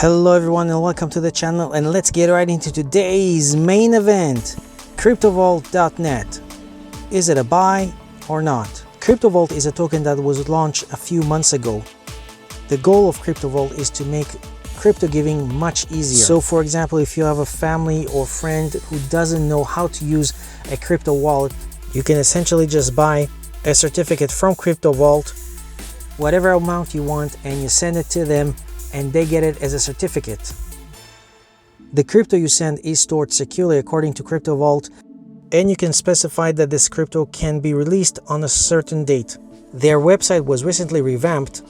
Hello everyone and welcome to the channel, and let's get right into today's main event. CryptoVault.net. Is it a buy or not? CryptoVault is a token that was launched a few months ago. The goal of CryptoVault is to make crypto giving much easier. So for example, if you have a family or friend who doesn't know how to use a crypto wallet, you can essentially just buy a certificate from CryptoVault, whatever amount you want, and you send it to them and they get it as a certificate. The crypto you send is stored securely according to CryptoVault, and you can specify that this crypto can be released on a certain date. Their website was recently revamped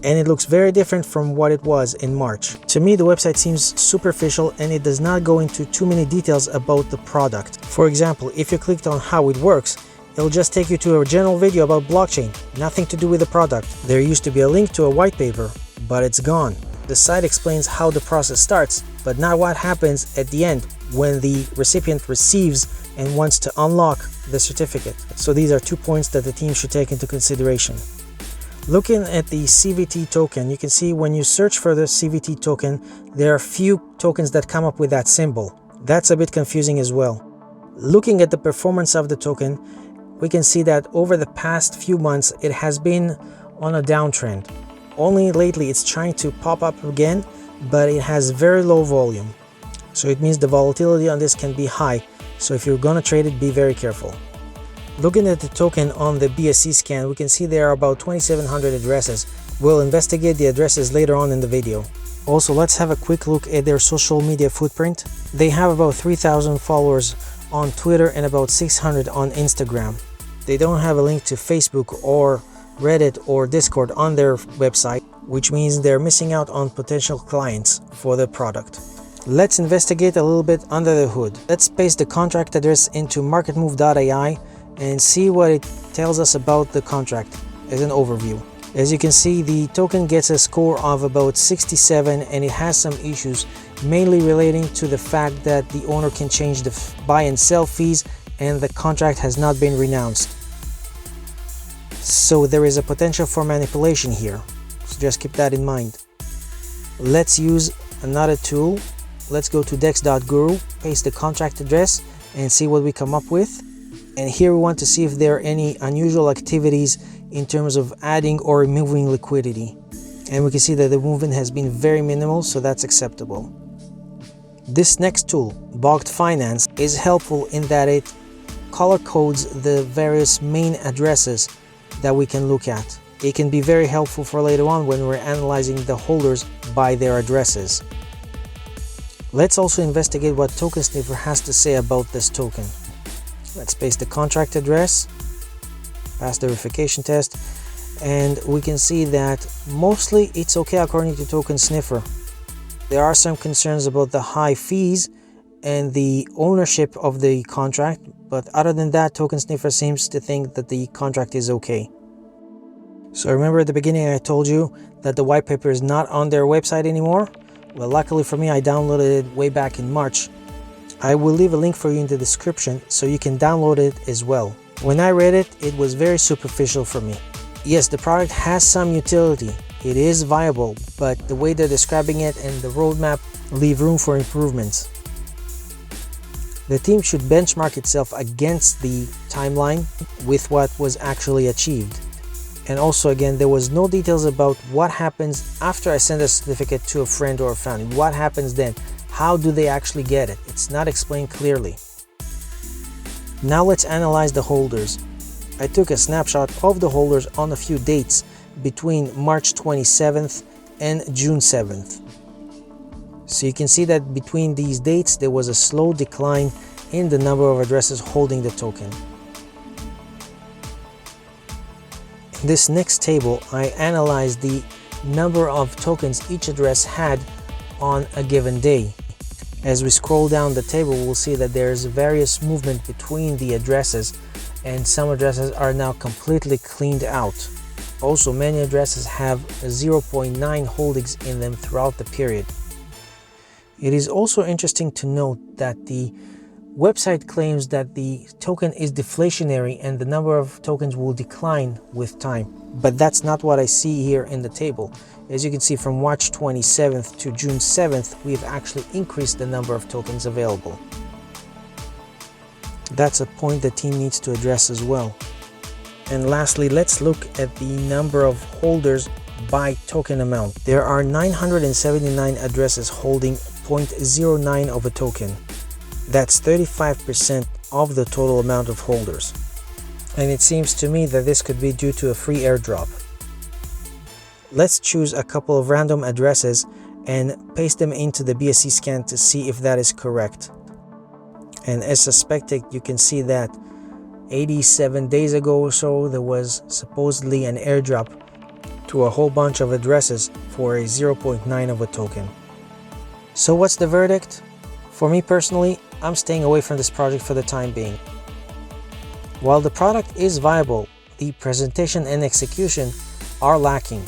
and it looks very different from what it was in March. To me, the website seems superficial and it does not go into too many details about the product. For example, if you clicked on how it works, it'll just take you to a general video about blockchain, nothing to do with the product. There used to be a link to a white paper, but it's gone. The site explains how the process starts, but not what happens at the end when the recipient receives and wants to unlock the certificate. So these are 2 points that the team should take into consideration. Looking at the CVT token, you can see when you search for the CVT token, there are few tokens that come up with that symbol. That's a bit confusing as well. Looking at the performance of the token, we can see that over the past few months, it has been on a downtrend. Only lately it's trying to pop up again, but it has very low volume. So it means the volatility on this can be high. So if you're gonna trade it, be very careful. Looking at the token on the BSC scan, we can see there are about 2,700 addresses. We'll investigate the addresses later on in the video. Also, let's have a quick look at their social media footprint. They have about 3,000 followers on Twitter and about 600 on Instagram. They don't have a link to Facebook or Reddit or Discord on their website, which means they're missing out on potential clients for the product. Let's investigate a little bit under the hood. Let's paste the contract address into marketmove.ai and see what it tells us about the contract as an overview. As you can see, the token gets a score of about 67 and it has some issues, mainly relating to the fact that the owner can change the buy and sell fees and the contract has not been renounced. So there is a potential for manipulation here, so just keep that in mind. Let's use another tool. Let's go to dex.guru, paste the contract address and see what we come up with. And here we want to see if there are any unusual activities in terms of adding or removing liquidity. And we can see that the movement has been very minimal, so that's acceptable. This next tool, Bogged Finance, is helpful in that it color codes the various main addresses that we can look at. It can be very helpful for later on when we're analyzing the holders by their addresses. Let's also investigate what Token Sniffer has to say about this token. Let's paste the contract address, pass the verification test, and we can see that mostly it's okay according to Token Sniffer. There are some concerns about the high fees and the ownership of the contract, but other than that, Token Sniffer seems to think that the contract is okay. So remember at the beginning I told you that the white paper is not on their website anymore? Well, luckily for me, I downloaded it way back in March. I will leave a link for you in the description so you can download it as well. When I read it, it was very superficial for me. Yes, the product has some utility. It is viable, but the way they're describing it and the roadmap leave room for improvements. The team should benchmark itself against the timeline with what was actually achieved. And also, again, there was no details about what happens after I send a certificate to a friend or a family. What happens then? How do they actually get it? It's not explained clearly. Now let's analyze the holders. I took a snapshot of the holders on a few dates between March 27th and June 7th. So you can see that between these dates there was a slow decline in the number of addresses holding the token. In this next table, I analyzed the number of tokens each address had on a given day. As we scroll down the table, we'll see that there's various movement between the addresses, and some addresses are now completely cleaned out. Also, many addresses have 0.9 holdings in them throughout the period. It is also interesting to note that the website claims that the token is deflationary and the number of tokens will decline with time, but that's not what I see here in the table. As you can see, from March 27th to June 7th, we've actually increased the number of tokens available. That's a point the team needs to address as well. And lastly, let's look at the number of holders by token amount. There are 979 addresses holding 0.09 of a token. That's 35% of the total amount of holders. And it seems to me that this could be due to a free airdrop. Let's choose a couple of random addresses and paste them into the BSC scan to see if that is correct. And as suspected, you can see that 87 days ago or so, there was supposedly an airdrop to a whole bunch of addresses for a 0.9 of a token. So what's the verdict? For me personally, I'm staying away from this project for the time being. While the product is viable, the presentation and execution are lacking.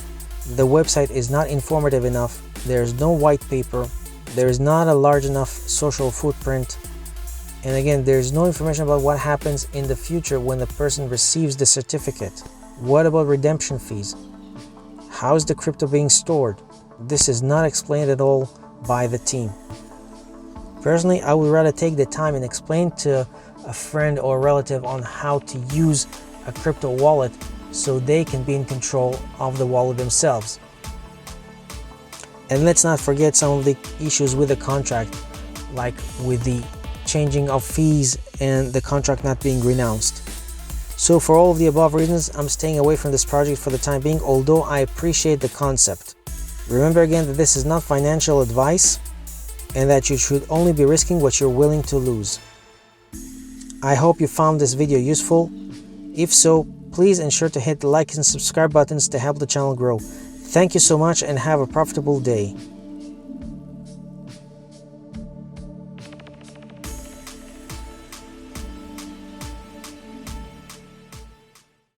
The website is not informative enough, there's no white paper, there is not a large enough social footprint, and again, there's no information about what happens in the future when the person receives the certificate. What about redemption fees? How is the crypto being stored? This is not explained at all by the team. Personally, I would rather take the time and explain to a friend or relative on how to use a crypto wallet so they can be in control of the wallet themselves. And let's not forget some of the issues with the contract, like with the changing of fees and the contract not being renounced. So for all of the above reasons, I'm staying away from this project for the time being, although I appreciate the concept. Remember again that this is not financial advice and that you should only be risking what you're willing to lose. I hope you found this video useful. If so, please ensure to hit the like and subscribe buttons to help the channel grow. Thank you so much and have a profitable day.